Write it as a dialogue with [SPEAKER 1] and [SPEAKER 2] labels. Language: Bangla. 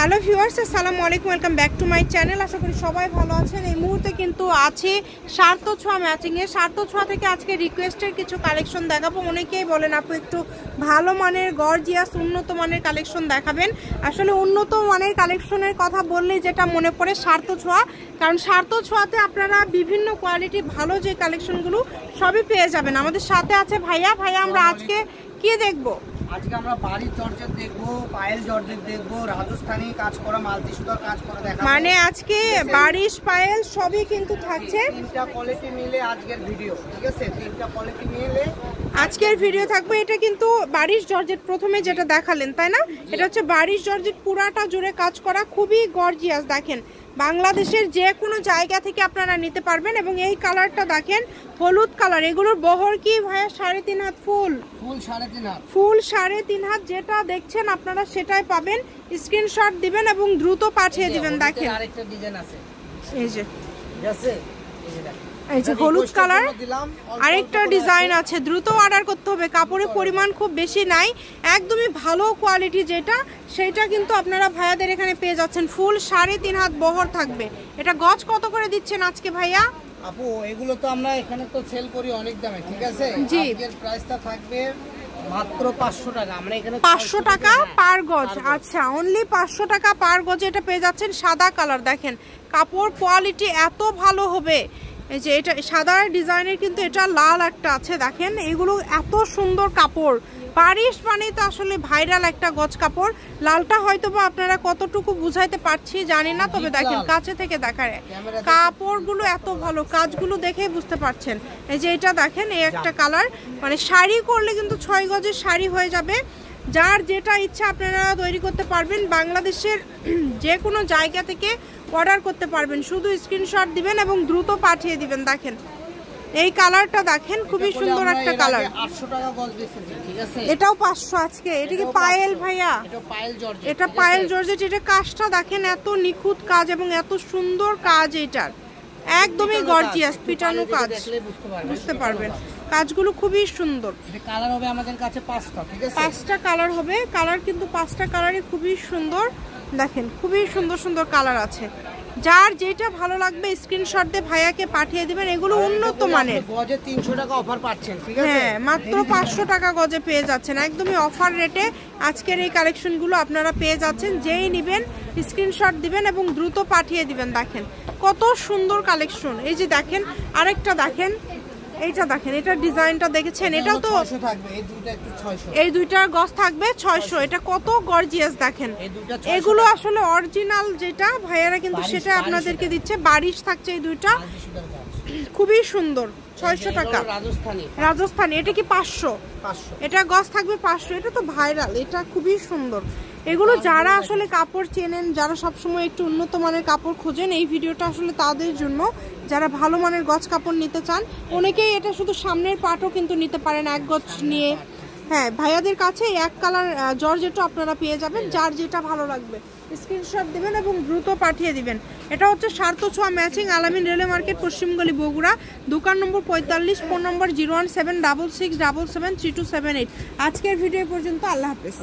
[SPEAKER 1] হ্যালো ভিউয়ার্স, আসসালামু আলাইকুম, welcome back to my channel. আশা করি সবাই ভালো আছেন। এই মুহূর্তে কিন্তু আছে সার্থ ছোঁয়া ম্যাচিংয়ে। সার্থ ছোঁয়া থেকে আজকে রিকোয়েস্টের কিছু কালেকশন দেখাবো। অনেকেই বলেন আপু একটু ভালো মানের গর্জিয়াস উন্নত মানের কালেকশন দেখাবেন। আসলে উন্নত মানের কালেকশনের কথা বললেই যেটা মনে পড়ে সার্থ ছোঁয়া, কারণ সার্থ ছোঁয়াতে আপনারা বিভিন্ন কোয়ালিটি ভালো যে কালেকশনগুলো সবই পেয়ে যাবেন। আমাদের সাথে আছে ভাইয়া। আমরা আজকে কি দেখবো?
[SPEAKER 2] আজকে আমরা বাড়ির জর্জেট দেখবো, পায়েল জর্জেট দেখবো, রাজস্থানি কাজ করা মাল্টি সুতার কাজ করা দেখাবো।
[SPEAKER 1] মানে আজকে বারিশ পায়েল সবই কিন্তু থাকছে।
[SPEAKER 2] তিনটা কোয়ালিটি মিলে আজকের ভিডিও, ঠিক আছে? তিনটা কোয়ালিটি মিলে
[SPEAKER 1] আজকের ভিডিও থাকবে। এটা কিন্তু বারিশ জর্জেট প্রথমে যেটা দেখালেন, তাই না? এটা হচ্ছে বারিশ জর্জেট, পুরাটা জুড়ে কাজ করা, খুবই গর্জিয়াস। দেখেন বাংলাদেশের যে কোনো জায়গা থেকে আপনারা নিতে পারবেন। এবং এই কালারটা দেখেন, হলুদ কালার। এগুলোর বহর কি ভাইয়া? 3.5 হাত ফুল
[SPEAKER 2] 3.5 হাত
[SPEAKER 1] ফুল 3.5 হাত। যেটা দেখছেন আপনারা সেটাই পাবেন। স্ক্রিনশট দিবেন এবং দ্রুত পাঠিয়ে দিবেন। দেখেন
[SPEAKER 2] আরেকটা ডিজাইন আছে,
[SPEAKER 1] এই যে
[SPEAKER 2] ঠিক আছে? এই যে দেখেন,
[SPEAKER 1] এই যে হলুদ কালার, আরেকটা ডিজাইন আছে। দ্রুত অর্ডার করতে হবে। কাপড়ের পরিমাণ খুব বেশি নাই, একদমই ভালো কোয়ালিটি যেটা, সেটা কিন্তু আপনারা ভাইয়াদের এখানে পেয়ে যাচ্ছেন। ফুল 3.5 হাত বহর থাকবে। এটা গজ কত করে দিচ্ছেন আজকে ভাইয়া?
[SPEAKER 2] আপু এগুলো তো আমরা এখানে তো সেল করি অনেক দামে, ঠিক আছে?
[SPEAKER 1] জি,
[SPEAKER 2] এর প্রাইসটা থাকবে মাত্র 500 টাকা। আমরা এখানে
[SPEAKER 1] 500 টাকা পার গজ। আচ্ছা, অনলি 500 টাকা পার গজে এটা পেয়ে যাচ্ছেন। সাদা কালার, দেখেন কাপড় কোয়ালিটি এত ভালো হবে। এই যে এটা সাদা ডিজাইনের, কিন্তু এটা লাল একটা আছে। দেখেন এগুলো এত সুন্দর কাপড়। বারিশ মানে তো আসলে ভাইরাল একটা গজ কাপড়। লালটা হয়তো বা আপনারা কতটুকু বুঝাইতে পারছি জানি না, তবে দেখেন কাছে থেকে দেখায় কাপড়গুলো এত ভালো, কাজগুলো দেখে বুঝতে পারছেন। এই যে এটা দেখেন, এই একটা কালার, মানে শাড়ি করলে কিন্তু 6 গজের শাড়ি হয়ে যাবে। যার যেটা ইচ্ছা আপনারা তৈরি করতে পারবেন। বাংলাদেশের যে কোনো জায়গা থেকে অর্ডার করতে পারবেন। শুধু স্ক্রিনশট দিবেন এবং দ্রুত পাঠিয়ে দিবেন। দেখেন এই কালারটা দেখেন, খুবই সুন্দর একটা কালার।
[SPEAKER 2] 800 টাকা গজ বেচতেছি, ঠিক আছে?
[SPEAKER 1] এটাও 500 আজকে। এটা কি পায়েল ভাইয়া?
[SPEAKER 2] এটা পায়েল জর্জেট।
[SPEAKER 1] এটা পায়েল জর্জেট। এটা কাজটা দেখেন, এত নিখুঁত কাজ এবং এত সুন্দর কাজ। এটার একদমই গর্জিয়াস পিটানো কাজ, বুঝতে পারবেন। কাজগুলো খুবই সুন্দর।
[SPEAKER 2] এটা কালার হবে আমাদের কাছে 5টা, ঠিক আছে?
[SPEAKER 1] 5টা কালার হবে। কালার কিন্তু 5টা কালারই খুবই সুন্দর। দেখেন খুবই সুন্দর সুন্দর কালার আছে। যার যেটা ভালো লাগবে স্ক্রিনশট দিয়ে ভাইয়াকে পাঠিয়ে দিবেন। এগুলো উন্নত মানের।
[SPEAKER 2] গজে 300 টাকা অফার পাচ্ছেন, ঠিক আছে?
[SPEAKER 1] হ্যাঁ, মাত্র 500 টাকা গজে পেয়ে যাচ্ছেন। একদমই অফার রেটে আজকের এই কালেকশনগুলো আপনারা পেয়ে যাচ্ছেন। যেই নেবেন স্ক্রিনশট দিবেন এবং দ্রুত পাঠিয়ে দিবেন। দেখেন কত সুন্দর কালেকশন। এই যে দেখেন আরেকটা, দেখেন এইটা দেখেন, এটার ডিজাইনটা দেখেছেন? এটাও তো
[SPEAKER 2] 600 থাকবে। এই দুটো একটু 600।
[SPEAKER 1] এই দুইটার গজ থাকবে 600। এটা কত গর্জিয়াস দেখেন। এগুলো আসলে অরিজিনাল যেটা ভাইয়ারা কিন্তু সেটা আপনাদেরকে দিচ্ছে। বারিশ থাকছে এই দুইটা, খুবই সুন্দর। 600 টাকা রাজস্থানি। এটা কি 500? এটা গজ থাকবে 500। এটা তো ভাইরাল, এটা খুবই সুন্দর। এগুলো যারা আসলে কাপড় চেনেন, যারা সবসময় একটু উন্নত মানের কাপড় খোঁজেন, এই ভিডিওটা আসলে তাদের জন্য। যারা ভালো মানের গজ কাপড় নিতে চান, অনেকেই এটা শুধু সামনের পাটও কিন্তু নিতে পারেন এক গজ নিয়ে। হ্যাঁ, ভাইয়াদের কাছে এক কালার জর্জেটও আপনারা পেয়ে যাবেন। যার যেটা ভালো লাগবে স্ক্রিনশট দিবেন এবং দ্রুত পাঠিয়ে দিবেন। এটা হচ্ছে সার্থ ছোঁয়া ম্যাচিং, আলামিন রেলওয়ে মার্কেট, পশ্চিমগলি, বগুড়া। দোকান নম্বর 45, ফোন নম্বর 01766773278। আজকের ভিডিও পর্যন্ত। আল্লাহ হাফেজ।